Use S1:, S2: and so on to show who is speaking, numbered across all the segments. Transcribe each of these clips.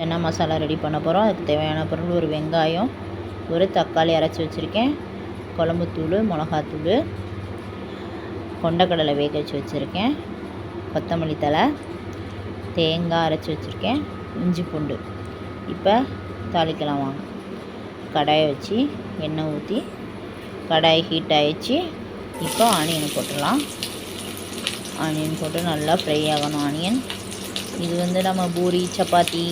S1: என்ன மசாலா ரெடி பண்ண போகிறோம். அதுக்கு தேவையான பொருள் ஒரு வெங்காயம், ஒரு தக்காளி அரைச்சி வச்சுருக்கேன், குழம்புத்தூள், மிளகாத்தூள், கொண்டக்கடலை வேக வச்சு வச்சுருக்கேன், கொத்தமல்லி தழை, தேங்காய் அரைச்சி வச்சுருக்கேன், இஞ்சி பூண்டு. இப்போ தாளிக்கலாம் வாங்க. கடாயை வச்சு எண்ணெய் ஊற்றி கடாய் ஹீட் ஆகிடுச்சு. இப்போ ஆனியனை போட்டுடலாம். ஆனியன் போட்டு நல்லா ஃப்ரை ஆகணும். ஆனியன் இது நம்ம பூரி, சப்பாத்தி,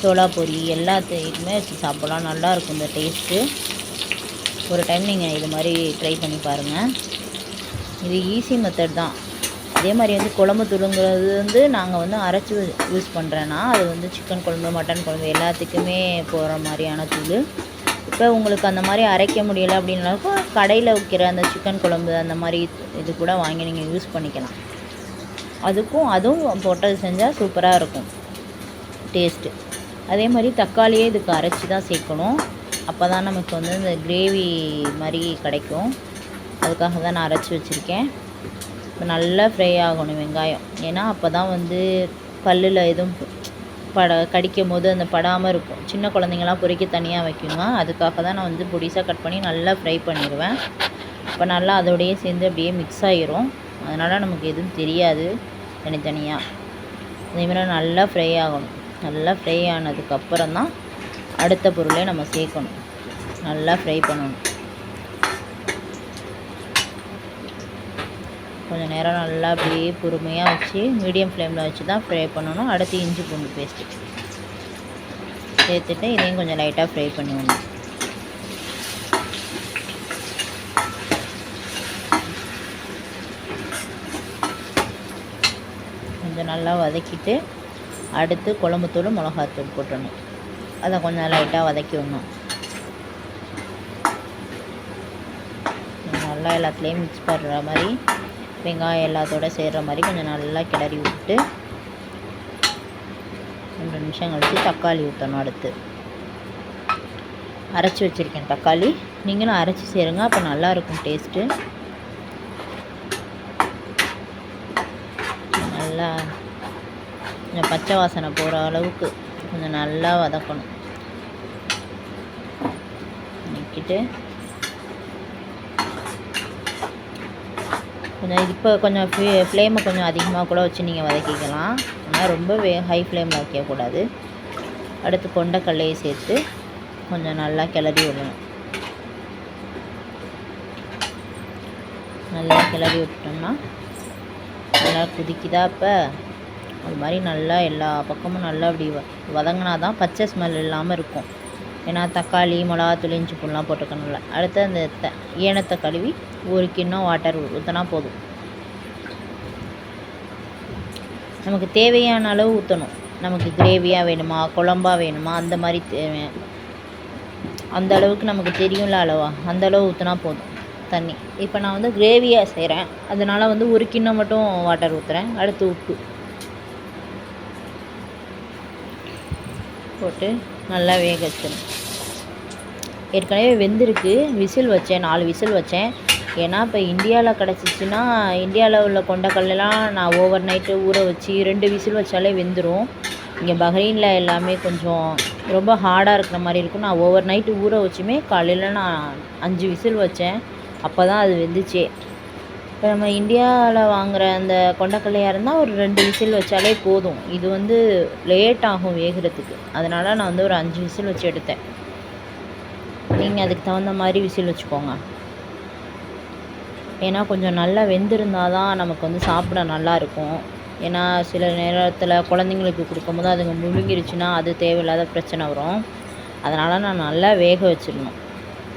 S1: சோளா பொரி எல்லாத்தையுமே வச்சு சாப்பிட்லாம். நல்லாயிருக்கும் இந்த டேஸ்ட்டு. ஒரு டைம் நீங்கள் இது மாதிரி ட்ரை பண்ணி பாருங்கள். இது ஈஸி மெத்தட் தான். அதே மாதிரி குழம்பு தூளுங்கிறது நாங்கள் அரைச்சி யூஸ் பண்ணுறேன்னா அது சிக்கன் குழம்பு, மட்டன் குழம்பு எல்லாத்துக்குமே போகிற மாதிரியான தூள். இப்போ உங்களுக்கு அந்த மாதிரி அரைக்க முடியலை அப்படின்னாக்கா கடையில் விற்கிற அந்த சிக்கன் குழம்பு அந்த மாதிரி இது கூட வாங்கி நீங்கள் யூஸ் பண்ணிக்கலாம். அதுவும் போட்டது செஞ்சால் சூப்பராக இருக்கும் டேஸ்ட்டு. அதே மாதிரி தக்காளியே இதுக்கு அரைச்சி தான் சேர்க்கணும். அப்போ தான் நமக்கு இந்த கிரேவி மாதிரி கிடைக்கும். அதுக்காக தான் நான் அரைச்சி வச்சுருக்கேன். இப்போ நல்லா ஃப்ரை ஆகணும் வெங்காயம். ஏன்னா அப்போ தான் பல்லில் எதுவும் கடிக்கும் போது அந்த படாமல் இருக்கும். சின்ன குழந்தைங்களாம் பொரிக்க தனியாக வைக்குங்க. அதுக்காக தான் நான் பொடிசாக கட் பண்ணி நல்லா ஃப்ரை பண்ணிடுவேன். இப்போ நல்லா அதோடையே சேர்ந்து அப்படியே மிக்ஸ் ஆகிரும். அதனால் நமக்கு எதுவும் தெரியாது தனித்தனியாக. அதேமாதிரி நல்லா ஃப்ரை ஆகணும். நல்லா ஃப்ரை ஆனதுக்கப்புறம் தான் அடுத்த பொருளே நம்ம சேர்க்கணும். நல்லா ஃப்ரை பண்ணணும். கொஞ்சம் நேரம் நல்லா அப்படியே பொறுமையாக வச்சு மீடியம் ஃப்ளேமில் வச்சு தான் ஃப்ரை பண்ணணும். அடுத்து இஞ்சி பூண்டு பேஸ்ட்டு சேர்த்துட்டு இதையும் கொஞ்சம் லைட்டாக ஃப்ரை பண்ணிடணும். கொஞ்சம் நல்லா வதக்கிட்டு அடுத்து குழம்புத்தூள், மிளகாத்தூள் போட்டணும். அதை கொஞ்சம் லைட்டாக வதக்கி விடணும். நல்லா எல்லாத்துலேயும் மிக்ஸ் பண்ணுற மாதிரி வெங்காயம் எல்லாத்தோடு சேர்கிற மாதிரி கொஞ்சம் நல்லா கிளறி விட்டு 2 நிமிஷம் கழித்து தக்காளி ஊற்றணும். அடுத்து அரைச்சி வச்சுருக்கேன் தக்காளி. நீங்களும் அரைச்சி சேருங்க, அப்போ நல்லாயிருக்கும் டேஸ்ட்டு. நல்லா கொஞ்சம் பச்சை வாசனை போகிற அளவுக்கு கொஞ்சம் நல்லா வதக்கணும். வதக்கிட்டு கொஞ்சம் ஃப்ளேமை கொஞ்சம் அதிகமாக கூட வச்சு நீங்கள் வதக்கிக்கலாம். ஆனால் ரொம்ப ஹை ஃப்ளேமில் வைக்கக்கூடாது. அடுத்து கொண்டக்கடலையை சேர்த்து கொஞ்சம் நல்லா கிளறி விடணும். நல்லா கிளறி விட்டோம்னா நல்லா குதிக்குதா. இப்போ அது மாதிரி நல்லா எல்லா பக்கமும் நல்லா அப்படி வதங்கினா தான் பச்சை ஸ்மெல் இல்லாமல் இருக்கும். ஏன்னா தக்காளி, மிளகாத்தூள், இஞ்சி பூண்டுலாம் போட்டுக்கணும்ல. அடுத்து அந்த ஏனத்தை கழுவி 1 கிண்ணம் வாட்டர் ஊற்றினா போதும். நமக்கு தேவையான அளவு ஊற்றணும். நமக்கு கிரேவியாக வேணுமா, குழம்பாக வேணுமா, அந்த மாதிரி அந்த அளவுக்கு நமக்கு தெரியும்ல அளவா, அந்த அளவு ஊற்றினா போதும் தண்ணி. இப்போ நான் கிரேவியாக செய்கிறேன், அதனால் 1 கிண்ணம் மட்டும் வாட்டர் ஊற்றுறேன். அடுத்து உப்பு போட்டு நல்லா வேக வச்சிடணும். ஏற்கனவே வெந்திருக்கு. விசில் வச்சேன், 4 விசில் வச்சேன். ஏன்னா இப்போ இந்தியாவில் கிடச்சிச்சின்னா, இந்தியாவில் உள்ள கொண்டக்கடலைலாம் நான் ஓவர் நைட்டு ஊற வச்சு 2 விசில் வச்சாலே வெந்துடும். இங்கே பஹ்ரைனில் எல்லாமே கொஞ்சம் ரொம்ப ஹார்டாக இருக்கிற மாதிரி இருக்கும். நான் ஓவர் நைட்டு ஊற வச்சுமே காலையில் நான் 5 விசில் வச்சேன். அப்போ தான் அது வெந்துச்சே. இப்போ நம்ம இந்தியாவில் வாங்குகிற அந்த கொண்டக்கடலையாக இருந்தால் ஒரு 2 விசில் வச்சாலே போதும். இது லேட் ஆகும் வேகிறதுக்கு. அதனால் நான் ஒரு 5 விசில் வச்சு எடுத்தேன். நீங்கள் அதுக்கு தகுந்த மாதிரி விசில் வச்சுக்கோங்க. ஏன்னா கொஞ்சம் நல்லா வெந்திருந்தால் தான் நமக்கு சாப்பிட நல்லாயிருக்கும். ஏன்னா சில நேரத்தில் குழந்தைங்களுக்கு கொடுக்கும்போது அதுங்க முழுங்கிருச்சுன்னா அது தேவையில்லாத பிரச்சனை வரும். அதனால் நான் நல்லா வேக வச்சிடணும்.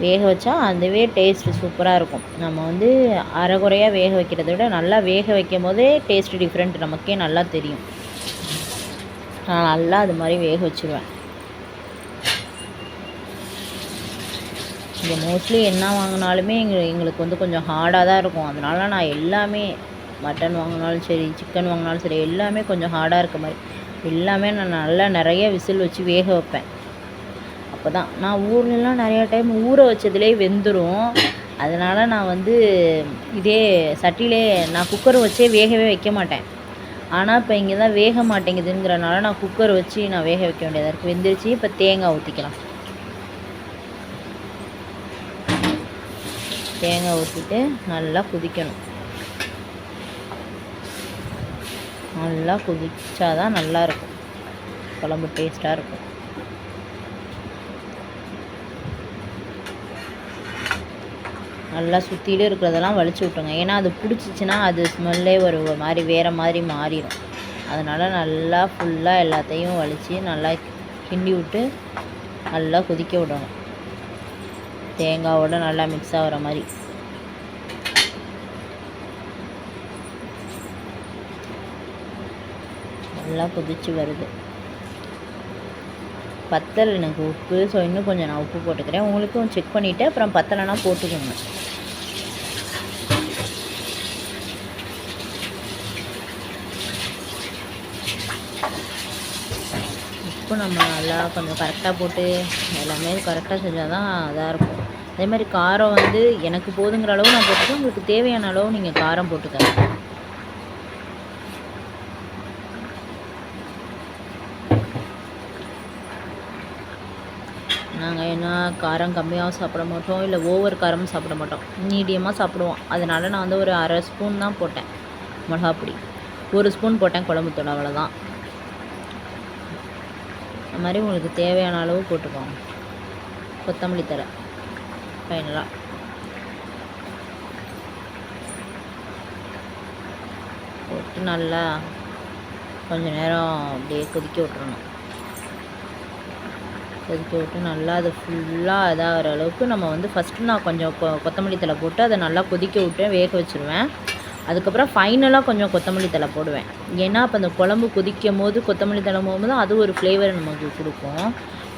S1: வேக வச்சா அதுவே டேஸ்ட்டு சூப்பராக இருக்கும். நம்ம அரைகுறையாக வேக வைக்கிறத விட நல்லா வேக வைக்கும் போதே டேஸ்ட்டு டிஃப்ரெண்ட் நமக்கே நல்லா தெரியும். நான் நல்லா அது மாதிரி வேக வச்சுருவேன். இங்கே மோஸ்ட்லி என்ன வாங்கினாலுமே எங்களுக்கு கொஞ்சம் ஹார்டாக தான் இருக்கும். அதனால் நான் எல்லாமே மட்டன் வாங்கினாலும் சரி, சிக்கன் வாங்கினாலும் சரி, எல்லாமே கொஞ்சம் ஹார்டாக இருக்க மாதிரி எல்லாமே நான் நல்லா நிறைய விசில் வச்சு வேக வைப்பேன். அப்போ தான் நான் ஊர்லலாம் நிறையா டைம் ஊற வச்சதுலேயே வெந்துடும். அதனால் நான் இதே சட்டியிலே நான் குக்கர் வச்சே வேகவே வைக்க மாட்டேன். ஆனால் இப்போ இங்கே தான் வேக மாட்டேங்குதுங்கிறனால நான் குக்கர் வச்சு நான் வேக வைக்க வேண்டியதாக இருக்குது. வெந்துருச்சு. இப்போ தேங்காய் ஊற்றிக்கலாம். தேங்காய் ஊற்றிட்டு நல்லா கொதிக்கணும். நல்லா கொதிச்சாதான் நல்லாயிருக்கும், குழம்பு டேஸ்ட்டாக இருக்கும். நல்லா சுற்றிலே இருக்கிறதெல்லாம் வலிச்சு விட்டுருங்க. ஏன்னா அது பிடிச்சிச்சின்னா அது ஸ்மெல்லே ஒரு மாதிரி வேறு மாதிரி மாறிடும். அதனால் நல்லா ஃபுல்லாக எல்லாத்தையும் வலித்து நல்லா கிண்டி விட்டு நல்லா கொதிக்க விடணும். தேங்காவோட நல்லா மிக்ஸ் ஆகிற மாதிரி. நல்லா கொதிச்சு வருது. பத்தலை எனக்கு உப்பு. ஸோ இன்னும் கொஞ்சம் நான் உப்பு போட்டுக்கிறேன். உங்களுக்கும் செக் பண்ணிவிட்டு அப்புறம் பத்தலைன்னா போட்டுக்கோங்க. உப்பு நம்ம நல்லா கொஞ்சம் கரெக்டாக போட்டு எல்லாமே கரெக்டாக செஞ்சால் தான் இதாக இருக்கும். அதே மாதிரி காரம் வந்து எனக்கு போதுங்கிற அளவு நான் போட்டுக்கேன். உங்களுக்கு தேவையான அளவு நீங்கள் காரம் போட்டுக்கோங்க. நாங்கள் என்ன காரம் கம்மியாகவும் சாப்பிட மாட்டோம், இல்லை ஓவர் காரமும் சாப்பிட மாட்டோம், மீடியமாக சாப்பிடுவோம். அதனால் நான் வந்து ஒரு அரை ஸ்பூன் தான் போட்டேன் மிளகாப்பொடி. 1 ஸ்பூன் போட்டேன் குழம்புத்தூள், அவ்வளோதான். அது மாதிரி உங்களுக்கு தேவையான அளவு போட்டுக்கோங்க. கொத்தமல்லி தழை ஃபைனலாக போட்டு நல்லா கொஞ்சம் நேரம் அப்படியே கொதிக்க விட்டுறணும். கொதிக்க விட்டு நல்லா அது ஃபுல்லாக இதாகிற அளவுக்கு நம்ம வந்து ஃபஸ்ட்டு நான் கொஞ்சம் கொத்தமல்லி தழை போட்டு அதை நல்லா கொதிக்க விட்டு வேக வச்சுருவேன். அதுக்கப்புறம் ஃபைனலாக கொஞ்சம் கொத்தமல்லி தழை போடுவேன். ஏன்னா அப்போ அந்த குழம்பு கொதிக்கும் போது கொத்தமல்லி தழை போகும்போது அது ஒரு ஃப்ளேவர் நமக்கு கொடுக்கும்.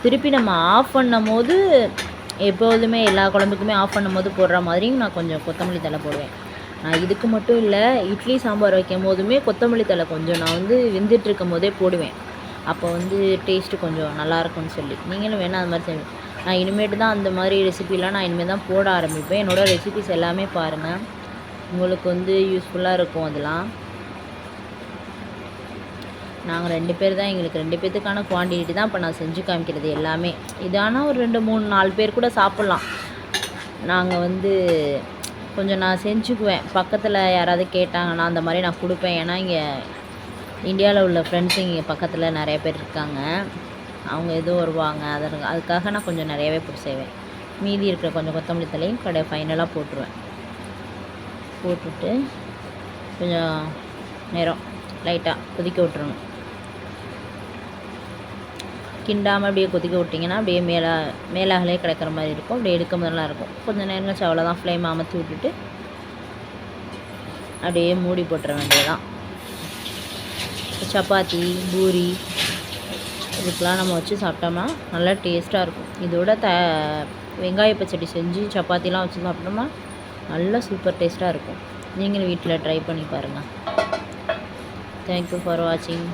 S1: திருப்பி நம்ம ஆஃப் பண்ணும் போது எப்போதுமே எல்லா குழம்புக்குமே ஆஃப் பண்ணும் போது போடுற மாதிரி நான் கொஞ்சம் கொத்தமல்லி தழை போடுவேன். நான் இதுக்கு மட்டும் இல்லை, இட்லி சாம்பார் வைக்கும் போதுமே கொத்தமல்லி தழை கொஞ்சம் நான் வந்து வெந்துட்டு இருக்கும் போதே போடுவேன். அப்போ வந்து டேஸ்ட்டு கொஞ்சம் நல்லாயிருக்கும்னு சொல்லி நீங்களும் வேணால் அது மாதிரி செய்வேன். நான் இனிமேட்டு தான் அந்த மாதிரி ரெசிபிலாம் நான் இனிமேல் தான் போட ஆரம்பிப்பேன். என்னோடய ரெசிபிஸ் எல்லாமே பாருங்கள், உங்களுக்கு வந்து யூஸ்ஃபுல்லாக இருக்கும். அதெல்லாம் நாங்கள் 2 பேர் தான், எங்களுக்கு 2 பேர்த்துக்கான குவான்டிட்டி தான் இப்போ நான் செஞ்சு காமிக்கிறது எல்லாமே. இதானால் ஒரு 2, 3, 4 பேர் கூட சாப்பிட்லாம். நாங்கள் வந்து கொஞ்சம் நான் செஞ்சுக்குவேன். பக்கத்தில் யாராவது கேட்டாங்கன்னா அந்த மாதிரி நான் கொடுப்பேன். ஏன்னா இங்கே இந்தியாவில் உள்ள ஃப்ரெண்ட்ஸு இங்கே பக்கத்தில் நிறைய பேர் இருக்காங்க. அவங்க எதுவும் வருவாங்க, அதுக்காக நான் கொஞ்சம் நிறையவே போட்டு செய்வேன். மீதி இருக்கிற கொஞ்சம் கொத்தமல்லி தலையும் ஃபைனலாக போட்டுருவேன். போட்டுட்டு கொஞ்சம் நேரம் லைட்டாக கொதிக்க விட்டுறணும். கிண்டாமல் அப்படியே கொதிக்க விட்டிங்கன்னா அப்படியே மேலாகலே கிடக்கிற மாதிரி இருக்கும். அப்படியே எடுக்க முதலாம் இருக்கும். கொஞ்சம் நேரம் கழிச்சு அவ்வளோதான், ஃப்ளேம் அமர்த்தி விட்டுட்டு அப்படியே மூடி போட்டுற வேண்டியதுதான். சப்பாத்தி, பூரி இதுக்கெலாம் நம்ம வச்சு சாப்பிட்டோம்னா நல்லா டேஸ்ட்டாக இருக்கும். இதோட வெங்காய பச்சடி செஞ்சு சப்பாத்திலாம் வச்சு சாப்பிட்டோம்னா நல்லா சூப்பர் டேஸ்ட்டாக இருக்கும். நீங்களும் வீட்டில் ட்ரை பண்ணி பாருங்கள். தேங்க்யூ ஃபார் வாட்சிங்.